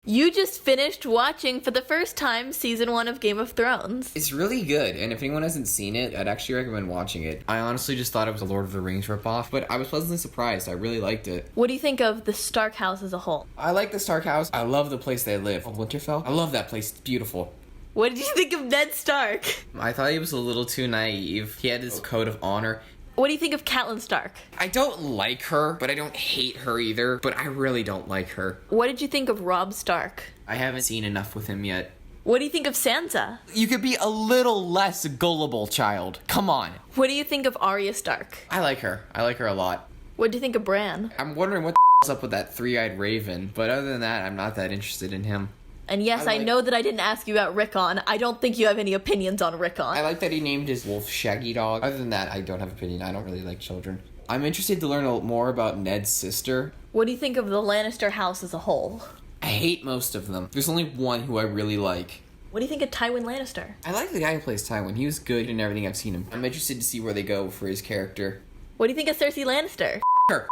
You just finished watching for the first time season 1 of Game of Thrones. It's really good, and if anyone hasn't seen it, I'd actually recommend watching it. I honestly just thought it was a Lord of the Rings ripoff, but I was pleasantly surprised. I really liked it. What do you think of the Stark house as a whole? I like the Stark house. I love the place they live. Winterfell? I love that place. It's beautiful. What did you think of Ned Stark? I thought he was a little too naive. He had his code of honor. What do you think of Catelyn Stark? I don't like her, but I don't hate her either, but I really don't like her. What did you think of Robb Stark? I haven't seen enough with him yet. What do you think of Sansa? You could be a little less gullible, child. Come on. What do you think of Arya Stark? I like her. I like her a lot. What do you think of Bran? I'm wondering what the up with that three-eyed raven, but other than that, I'm not that interested in him. And yes, I know that I didn't ask you about Rickon. I don't think you have any opinions on Rickon. I like that he named his wolf Shaggy Dog. Other than that, I don't have an opinion. I don't really like children. I'm interested to learn more about Ned's sister. What do you think of the Lannister house as a whole? I hate most of them. There's only one who I really like. What do you think of Tywin Lannister? I like the guy who plays Tywin. He was good in everything I've seen him. I'm interested to see where they go for his character. What do you think of Cersei Lannister? Her.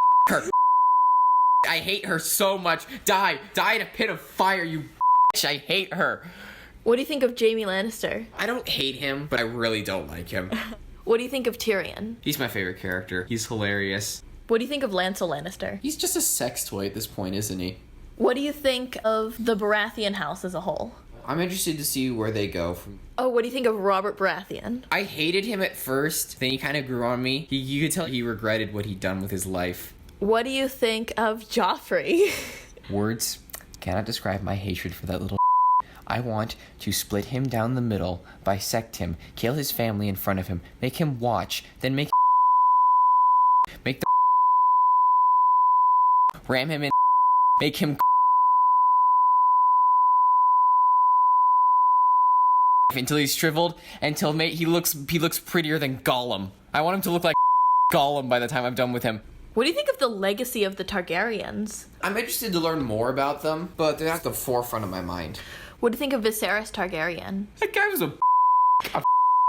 I hate her so much. Die in a pit of fire, you I hate her. What do you think of Jaime Lannister? I don't hate him, but I really don't like him. What do you think of Tyrion? He's my favorite character. He's hilarious. What do you think of Lancel Lannister? He's just a sex toy at this point, isn't he? What do you think of the Baratheon house as a whole? I'm interested to see where they go from. Oh, what do you think of Robert Baratheon? I hated him at first, then he kind of grew on me. You could tell he regretted what he'd done with his life. What do you think of Joffrey? Words cannot describe my hatred for that little I want to split him down the middle, bisect him, kill his family in front of him, make him watch, then make the ram him in, make him until he's shriveled, until he looks prettier than Gollum. I want him to look like Gollum by the time I'm done with him. What do you think of the legacy of the Targaryens? I'm interested to learn more about them, but they're not at the forefront of my mind. What do you think of Viserys Targaryen? That guy was a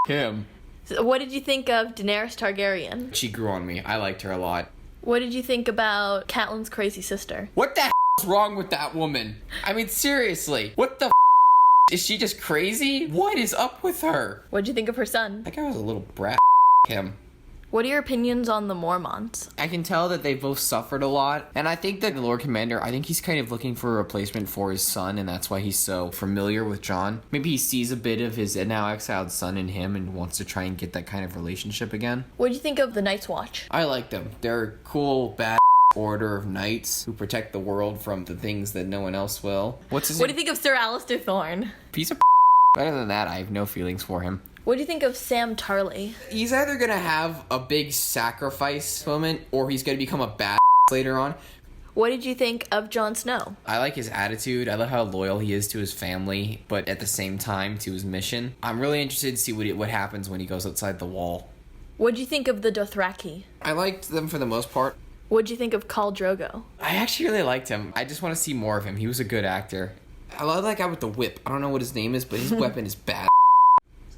him. So what did you think of Daenerys Targaryen? She grew on me. I liked her a lot. What did you think about Catelyn's crazy sister? What the is wrong with that woman? I mean, seriously. What the is she just crazy? What is up with her? What did you think of her son? That guy was a little brat. Him. What are your opinions on the Mormonts? I can tell that they both suffered a lot, and I think that the Lord Commander, I think he's kind of looking for a replacement for his son, and that's why he's so familiar with Jon. Maybe he sees a bit of his now exiled son in him and wants to try and get that kind of relationship again. What do you think of the Night's Watch? I like them. They're a cool, bad order of knights who protect the world from the things that no one else will. What do you think of Sir Alistair Thorne? Piece of Other than that, I have no feelings for him. What do you think of Sam Tarly? He's either going to have a big sacrifice moment or he's going to become a bad later on. What did you think of Jon Snow? I like his attitude. I love how loyal he is to his family, but at the same time to his mission. I'm really interested to see what happens when he goes outside the wall. What did you think of the Dothraki? I liked them for the most part. What did you think of Khal Drogo? I actually really liked him. I just want to see more of him. He was a good actor. I love that guy with the whip. I don't know what his name is, but his weapon is bad.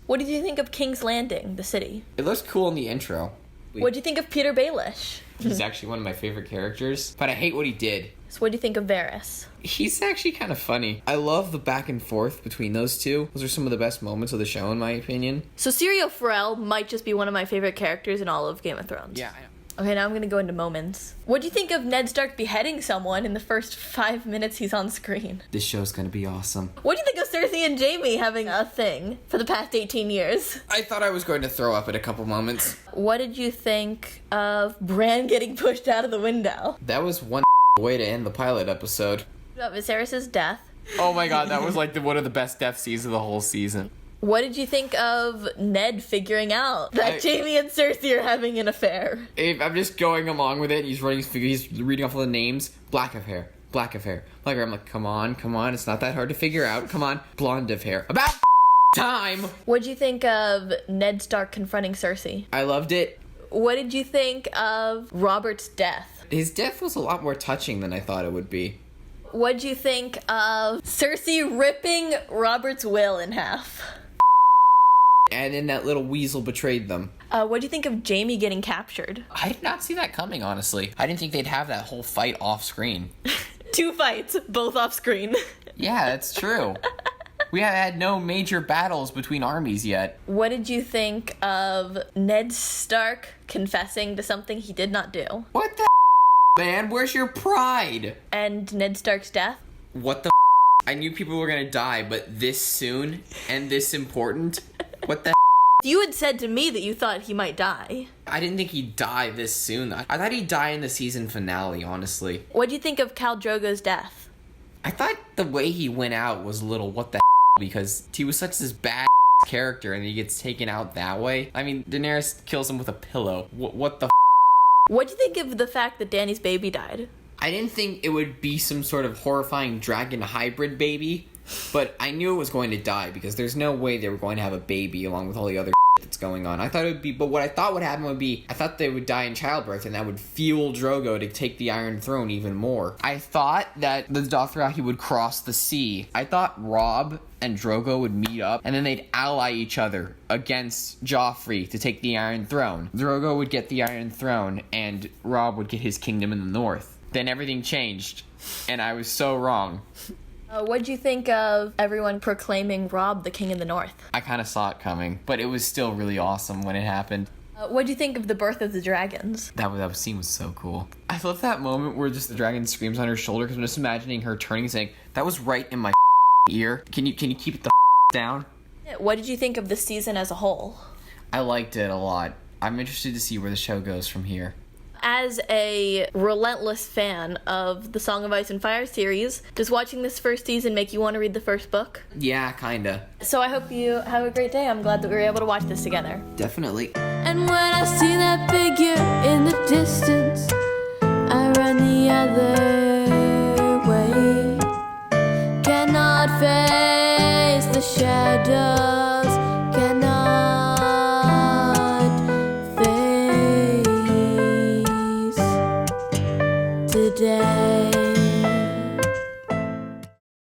What did you think of King's Landing, the city? It looks cool in the intro. What did you think of Peter Baelish? He's actually one of my favorite characters, but I hate what he did. So what do you think of Varys? He's actually kind of funny. I love the back and forth between those two. Those are some of the best moments of the show, in my opinion. So Syrio Forel might just be one of my favorite characters in all of Game of Thrones. Yeah, I know. Okay, now I'm gonna go into moments. What do you think of Ned Stark beheading someone in the first 5 minutes he's on screen? This show's gonna be awesome. What do you think of Cersei and Jaime having a thing for the past 18 years? I thought I was going to throw up at a couple moments. What did you think of Bran getting pushed out of the window? That was one way to end the pilot episode. About Viserys' death? Oh my god, that was like one of the best death scenes of the whole season. What did you think of Ned figuring out that Jaime and Cersei are having an affair? I'm just going along with it. He's reading off all the names. Black of hair. I'm like, come on, it's not that hard to figure out. Come on, blonde of hair. About time! What did you think of Ned Stark confronting Cersei? I loved it. What did you think of Robert's death? His death was a lot more touching than I thought it would be. What did you think of Cersei ripping Robert's will in half? And then that little weasel betrayed them. What do you think of Jaime getting captured? I did not see that coming, honestly. I didn't think they'd have that whole fight off screen. 2 fights, both off screen. Yeah, that's true. We have had no major battles between armies yet. What did you think of Ned Stark confessing to something he did not do? What the man? Where's your pride? And Ned Stark's death? What the I knew people were gonna die, but this soon and this important? What the You had said to me that you thought he might die. I didn't think he'd die this soon. I thought he'd die in the season finale, honestly. What do you think of Khal Drogo's death? I thought the way he went out was a little what the because he was such this bad character and he gets taken out that way. I mean, Daenerys kills him with a pillow. What the What do you think of the fact that Dany's baby died? I didn't think it would be some sort of horrifying dragon hybrid baby, but I knew it was going to die because there's no way they were going to have a baby along with all the other that's going on. I thought it would be, but what I thought would happen would be, I thought they would die in childbirth and that would fuel Drogo to take the Iron Throne even more. I thought that the Dothraki would cross the sea. I thought Robb and Drogo would meet up and then they'd ally each other against Joffrey to take the Iron Throne. Drogo would get the Iron Throne and Robb would get his kingdom in the north. Then everything changed, and I was so wrong. What'd you think of everyone proclaiming Robb the King of the North? I kind of saw it coming, but it was still really awesome when it happened. What'd you think of the birth of the dragons? That scene was so cool. I love that moment where just the dragon screams on her shoulder, because I'm just imagining her turning and saying, that was right in my ear. Can you keep it the down? What did you think of the season as a whole? I liked it a lot. I'm interested to see where the show goes from here. As a relentless fan of the Song of Ice and Fire series, does watching this first season make you want to read the first book? Yeah, kinda. So I hope you have a great day. I'm glad that we were able to watch this together. Definitely. And when I see that figure in the distance, I run the other way. Cannot face the shadows, cannot face today.